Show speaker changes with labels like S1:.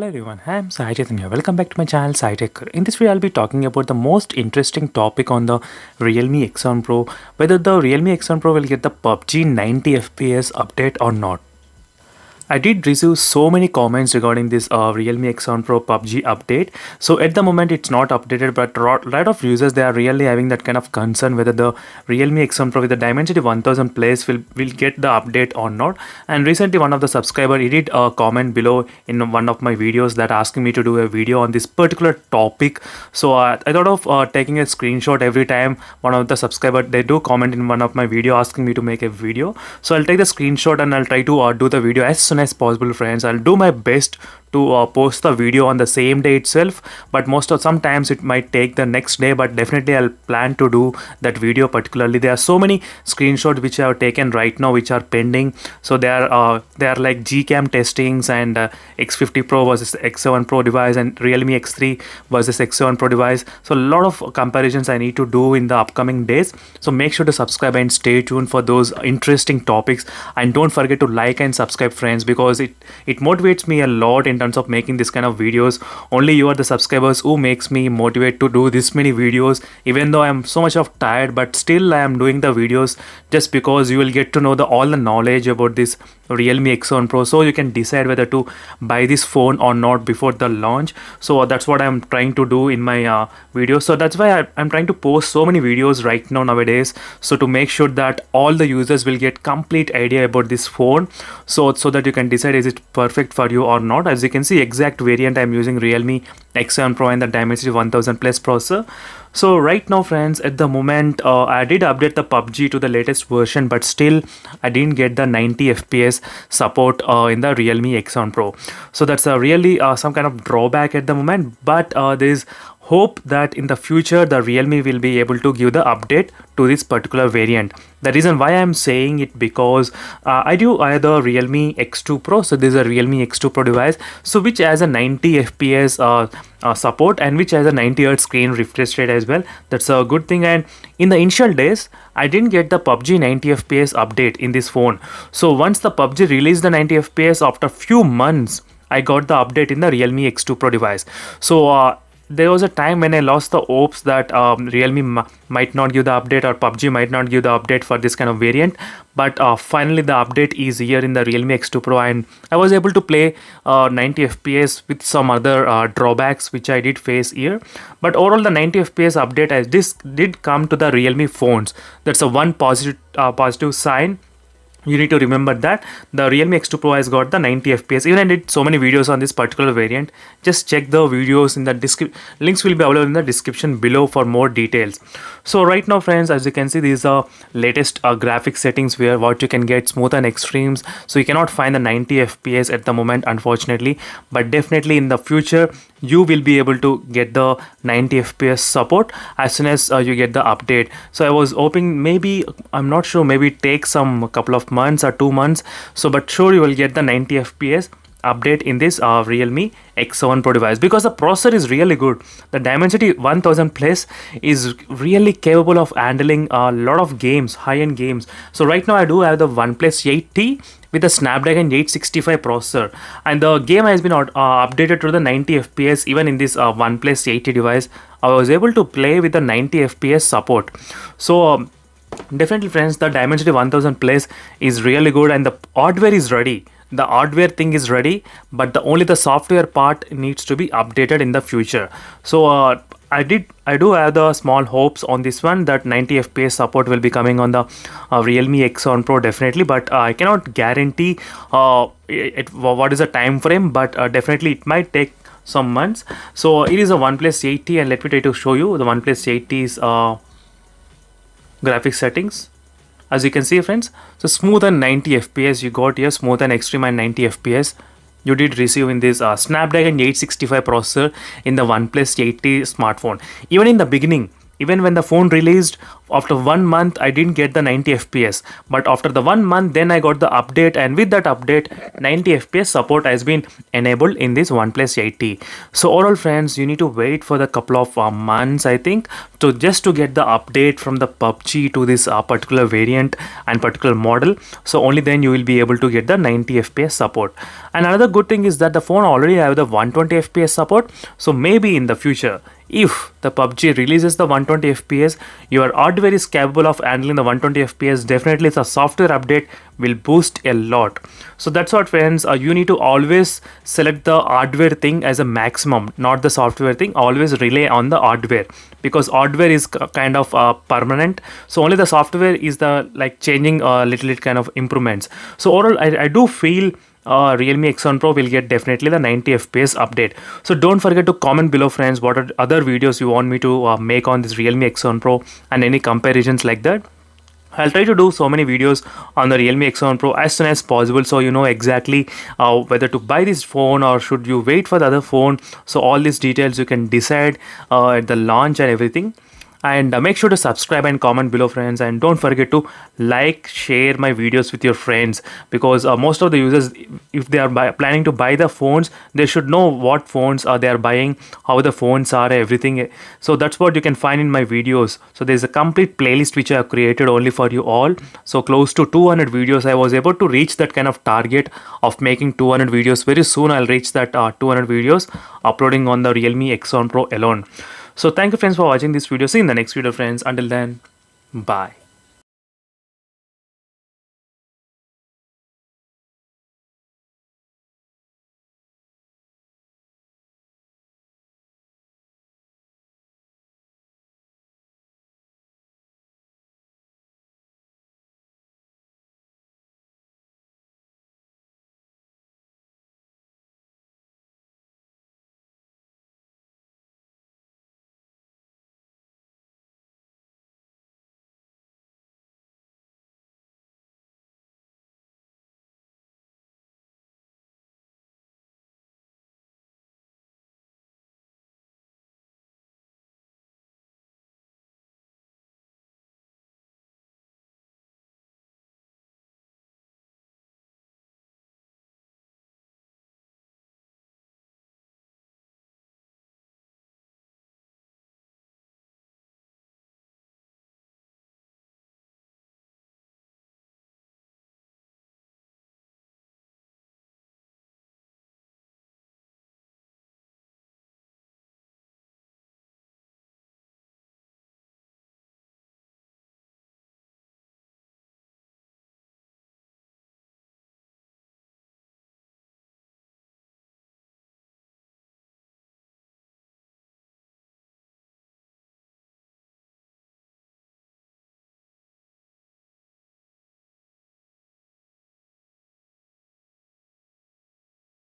S1: Hello everyone, I'm Sai Chaitanya. Welcome back to my channel Sai Tech. In this video, I'll be talking about the most interesting topic on the Realme X7 Pro, whether the Realme X7 Pro will get the PUBG 90 FPS update or not. I did receive so many comments regarding this Realme X7 Pro PUBG update. So at the moment it's not updated, but lot of users, they are really having that kind of concern whether the Realme X7 Pro with the Dimensity 1000 Plus will get the update or not. And recently one of the subscriber, he did a comment below in one of my videos that asking me to do a video on this particular topic. So I thought of taking a screenshot every time one of the subscriber, they do comment in one of my video asking me to make a video. So I'll take the screenshot and I'll try to do the video as soon as possible, friends. I'll do my best to post the video on the same day itself, but sometimes it might take the next day, but definitely I'll plan to do that video. Particularly there are so many screenshots which I have taken right now which are pending. So they are like Gcam testings and X50 Pro versus X7 Pro device and Realme X3 versus X7 Pro device. So a lot of comparisons I need to do in the upcoming days. So make sure to subscribe and stay tuned for those interesting topics, and don't forget to like and subscribe, friends, because it motivates me a lot in terms of making this kind of videos. Only you are the subscribers who makes me motivate to do this many videos, even though I am so much of tired, but still I am doing the videos just because you will get to know all the knowledge about this Realme X7 Pro, so you can decide whether to buy this phone or not before the launch. So that's what I'm trying to do in my video. So that's why I'm trying to post so many videos right now nowadays, so to make sure that all the users will get complete idea about this phone, so that you can decide is it perfect for you or not. As you can see, exact variant I'm using Realme X7 Pro and the Dimensity 1000 Plus processor. So right now, friends, at the moment I did update the PUBG to the latest version, but still I didn't get the 90 FPS support in the Realme X7 Pro. So that's really some kind of drawback at the moment, but there is hope that in the future the Realme will be able to give the update to this particular variant. The reason why I'm saying it, because I do either Realme X2 Pro, so this is a Realme X2 Pro device, so which has a 90 FPS support and which has a 90 Hz screen refresh rate as well. That's a good thing. And in the initial days I didn't get the PUBG 90 FPS update in this phone. So once the PUBG released the 90 FPS, after few months I got the update in the Realme X2 Pro device. So there was a time when I lost the hopes that Realme might not give the update, or PUBG might not give the update for this kind of variant. But finally the update is here in the Realme X2 Pro, and I was able to play 90 FPS with some other drawbacks which I did face here. But overall the 90 FPS update as this did come to the Realme phones. That's a one positive sign. You need to remember that the Realme X2 Pro has got the 90 FPS. Even I did so many videos on this particular variant. Just check the videos in the description. Links will be available in the description below for more details. So right now, friends, as you can see, these are latest graphics settings where what you can get smooth and extremes. So you cannot find the 90 FPS at the moment, unfortunately, but definitely in the future you will be able to get the 90 FPS support as soon as you get the update. So I was hoping, maybe, I'm not sure, maybe it takes some couple of months or 2 months. So but sure, you will get the 90 FPS update in this Realme X7 Pro device, because the processor is really good. The Dimensity 1000 Plus is really capable of handling a lot of games, high-end games. So right now I do have the OnePlus 8T with the Snapdragon 865 processor, and the game has been updated to the 90 FPS. Even in this OnePlus 8T device, I was able to play with the 90 FPS support. So definitely, friends, the Dimensity 1000 Plus is really good, and the hardware is ready. The hardware thing is ready, but only the software part needs to be updated in the future. So I do have the small hopes on this one that 90 FPS support will be coming on the Realme X7 Pro, definitely, but I cannot guarantee what is the time frame, but definitely it might take some months. So it is a OnePlus 8T, and let me try to show you the OnePlus 8T's graphics settings. As you can see, friends, so smooth and 90 FPS you got here, smooth and extreme and 90 FPS you did receive in this Snapdragon 865 processor in the OnePlus 8T smartphone. Even in the beginning, even when the phone released, after 1 month I didn't get the 90 fps, but after the 1 month then I got the update, and with that update 90 fps support has been enabled in this OnePlus 8T. So overall friends, you need to wait for the couple of months I think to just to get the update from the PUBG to this particular variant and particular model. So only then you will be able to get the 90 fps support. And another good thing is that the phone already have the 120 fps support. So maybe in the future, if the PUBG releases the 120 fps, your hardware is capable of handling the 120 fps, definitely the software update will boost a lot. So that's what friends, you need to always select the hardware thing as a maximum, not the software thing. Always rely on the hardware, because hardware is kind of permanent. So only the software is the like changing little kind of improvements. So overall I do feel Realme X1 Pro will get definitely the 90 fps update. So don't forget to comment below friends what are other videos you want me to make on this Realme X1 Pro and any comparisons like that. I'll try to do so many videos on the Realme X1 Pro as soon as possible, so you know exactly whether to buy this phone or should you wait for the other phone. So all these details you can decide at the launch and everything. And make sure to subscribe and comment below friends, and don't forget to like, share my videos with your friends, because most of the users, if they are planning to buy the phones, they should know what phones they are buying, how the phones are, everything. So that's what you can find in my videos. So there's a complete playlist which I have created only for you all. So close to 200 videos. I was able to reach that kind of target of making 200 videos. Very soon I'll reach that 200 videos uploading on the Realme X1 Pro alone. So thank you friends for watching this video. See you in the next video friends. Until then, bye.